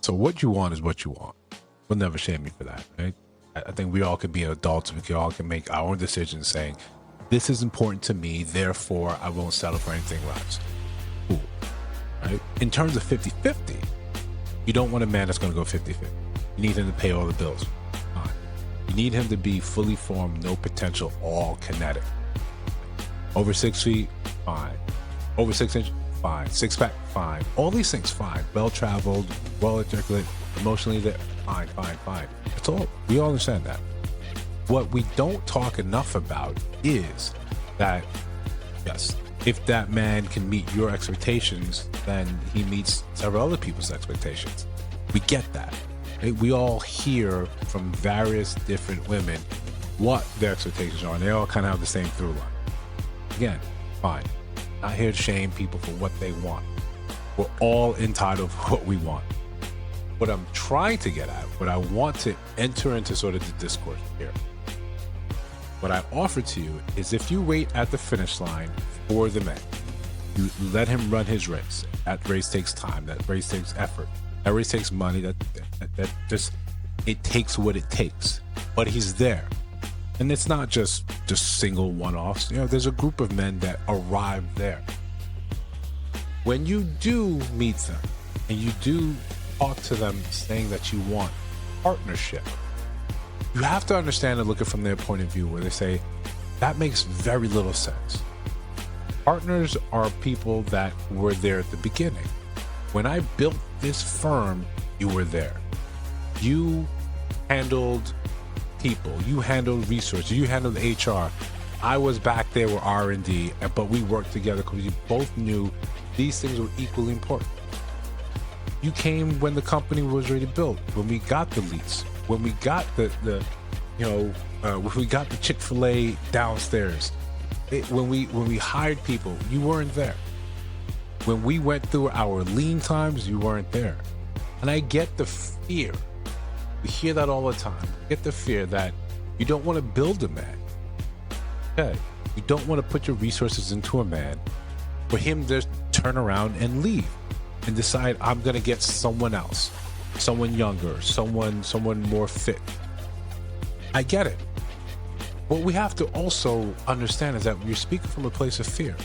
So what you want is what you want. We'll never shame you for that, right? I think we all can be adults. We all can make our own decisions saying, this is important to me, therefore I won't settle for anything less. Cool, right? In terms of 50-50, you don't want a man that's going to go 50-50. You need him to pay all the bills. Fine. You need him to be fully formed, no potential, all kinetic. Over 6 feet, fine. Over 6 inches, fine. Six pack, fine. All these things, fine. Well-traveled, well-articulate, emotionally there, fine. That's all. We all understand that. What we don't talk enough about is that, yes, if that man can meet your expectations, then he meets several other people's expectations. We get that. Right? We all hear from various different women what their expectations are, and they all kind of have the same through line. Again, fine. Not here to shame people for what they want. We're all entitled to what we want. What I'm trying to get at, what I want to enter into sort of the discourse here, what I offer to you is if you wait at the finish line for the man, you let him run his race. That race takes time. That race takes effort. That race takes money. That just, it takes what it takes. But he's there. And it's not just single one-offs. You know, there's a group of men that arrive there. When you do meet them and you do talk to them saying that you want partnership, you have to understand and look at it from their point of view where they say, that makes very little sense. Partners are people that were there at the beginning. When I built this firm, you were there. You handled people, you handled resources, you handled HR. I was back there with R&D, but we worked together because we both knew these things were equally important. You came when the company was already built, when we got the lease, when we got when we got the Chick-fil-A downstairs, when we hired people, you weren't there. When we went through our lean times, you weren't there. And I get the fear. We hear that all the time. I get the fear that you don't want to build a man. Okay. You don't want to put your resources into a man for him to turn around and leave and decide, I'm going to get someone else, someone younger, someone more fit. I get it. What we have to also understand is that you're speaking from a place of fear,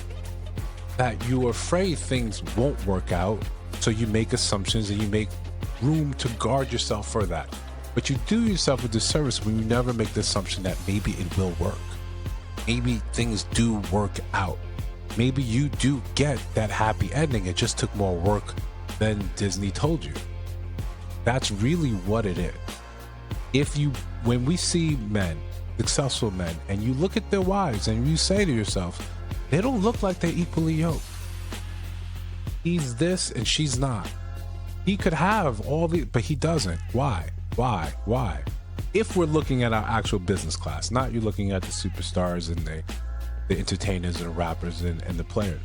that you're afraid things won't work out, so you make assumptions and you make room to guard yourself for that. But you do yourself a disservice when you never make the assumption that maybe it will work. Maybe things do work out. Maybe you do get that happy ending. It just took more work than Disney told you. That's really what it is. When we see men, successful men, and you look at their wives and you say to yourself, they don't look like they're equally yoked. He's this and she's not. He could have all the, but he doesn't. Why? If we're looking at our actual business class, not you're looking at the superstars and the entertainers and the rappers and the players.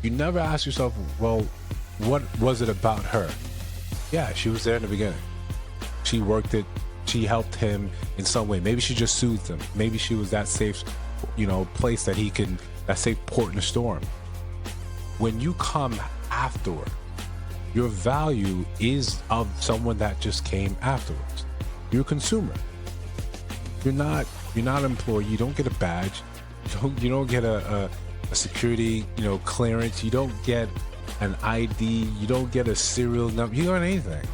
You never ask yourself, well, what was it about her? Yeah, she was there in the beginning. She worked it. She helped him in some way. Maybe she just soothed him. Maybe she was that safe, place that that safe port in the storm. When you come afterward, your value is of someone that just came afterwards. You're a consumer. You're not an employee. You don't get a badge. You don't get a security, clearance. You don't get an ID. You don't get a serial number. You don't get anything.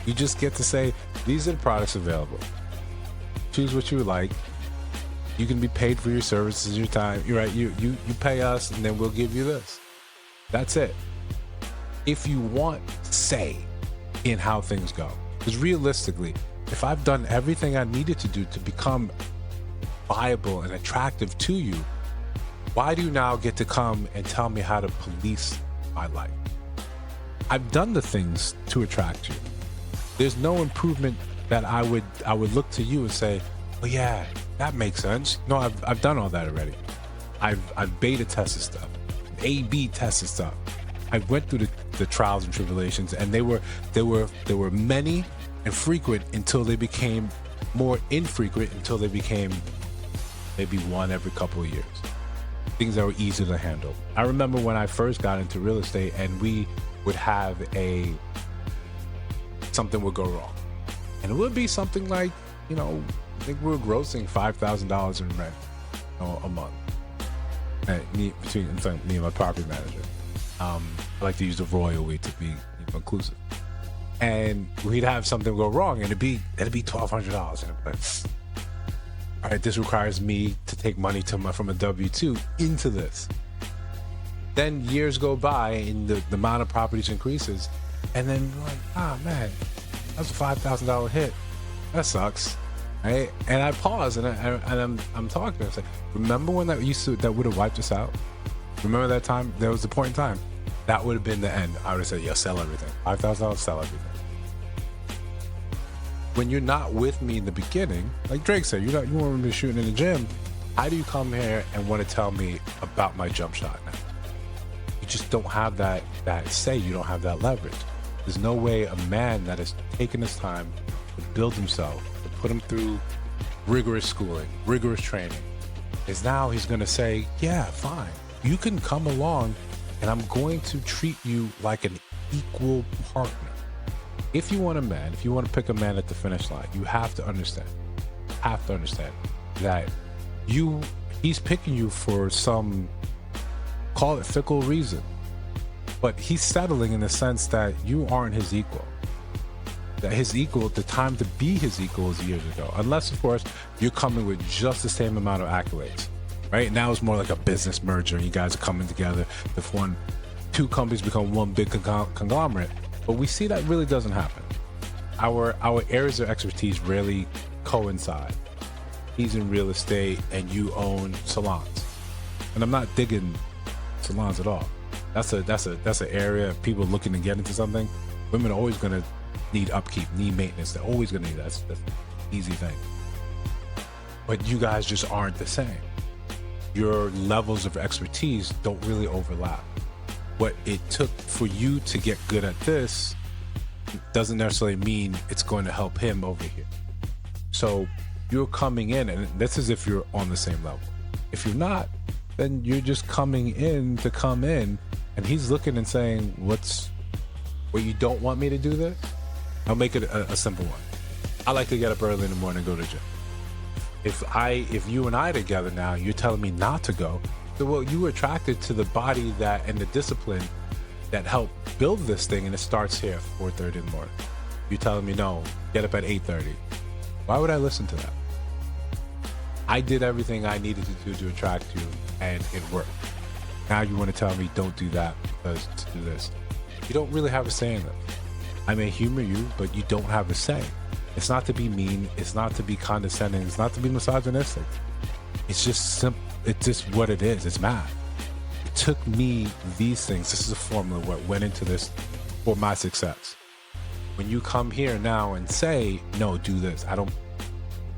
You just get to say, these are the products available. Choose what you would like. You can be paid for your services, your time. You're right. You pay us, and then we'll give you this. That's it. If you want say in how things go, because realistically, if I've done everything I needed to do to become viable and attractive to you, why do you now get to come and tell me how to police my life? I've done the things to attract you. There's no improvement that I would look to you and say, oh yeah, that makes sense. No, I've done all that already. I've beta tested stuff, A/B tested stuff. I went through the trials and tribulations, and they were many and frequent until they became more infrequent, until they became maybe one every couple of years. Things that were easy to handle. I remember when I first got into real estate, and we would have a something would go wrong. And it would be something like, I think we were grossing $5,000 in rent, a month. Between me and my property manager. I like to use the royal we to be inclusive. And we'd have something go wrong, and it'd be $1,200. And all right, this requires me to take money from a W-2 into this. Then years go by, and the amount of properties increases, and then we're like, man, that's a $5,000 hit. That sucks, right? And I pause, and I'm talking to him. I say, remember when that would have wiped us out? Remember that time? There was a point in time that would have been the end. I would have said, yeah, sell everything. $5,000, sell everything. When you're not with me in the beginning, like Drake said, you want me to be shooting in the gym. How do you come here and want to tell me about my jump shot now? You just don't have that say. You don't have that leverage. There's no way a man that has taken his time to build himself, to put him through rigorous schooling, rigorous training, is now he's going to say, yeah, fine. You can come along and I'm going to treat you like an equal partner. If you want to pick a man at the finish line, you have to understand that he's picking you for some, call it fickle reason, but he's settling in the sense that you aren't his equal. That the time to be his equal is years ago. Unless, of course, you're coming with just the same amount of accolades. Right now it's more like a business merger and you guys are coming together. If two companies become one big conglomerate. But we see that really doesn't happen. Our areas of expertise rarely coincide. He's in real estate and you own salons. And I'm not digging salons at all. That's an area of people looking to get into something. Women are always gonna need upkeep, need maintenance. They're always gonna need that. That's an easy thing. But you guys just aren't the same. Your levels of expertise don't really overlap. What it took for you to get good at this doesn't necessarily mean it's going to help him over here. So you're coming in, and this is if you're on the same level. If you're not, then you're just coming in to come in, and he's looking and saying, you don't want me to do this? I'll make it a simple one. I like to get up early in the morning and go to the gym. If you and I together now, you're telling me not to go, so well, you were attracted to the body and the discipline that helped build this thing, and it starts here at 4:30 in the morning. You're telling me no, get up at 8:30. Why would I listen to that? I did everything I needed to do to attract you, and it worked. Now you want to tell me don't do that because to do this. You don't really have a say in it. I may humor you, but you don't have a say. It's not to be mean. It's not to be condescending. It's not to be misogynistic. It's just simple. It's just what it is. It's math. It took me these things. This is a formula what went into this for my success. When you come here now and say, no, do this.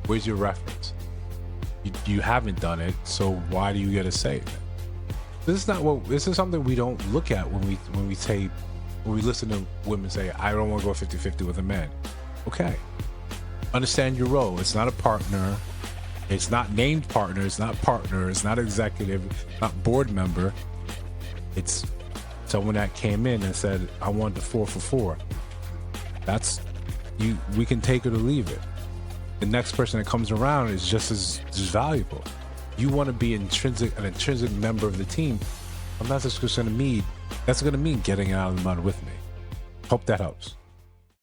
Where's your reference? You haven't done it. So why do you get to say it? This is something we don't look at when we listen to women say, I don't want to go 50-50 with a man. Okay. Understand your role. It's not a partner. It's not named partner. It's not partner. It's not executive. It's not board member. It's someone that came in and said, I want the 4 for 4. That's you. We can take it or leave it. The next person that comes around is just as valuable. You want to be an intrinsic member of the team. That's going to mean getting out of the mud with me. Hope that helps.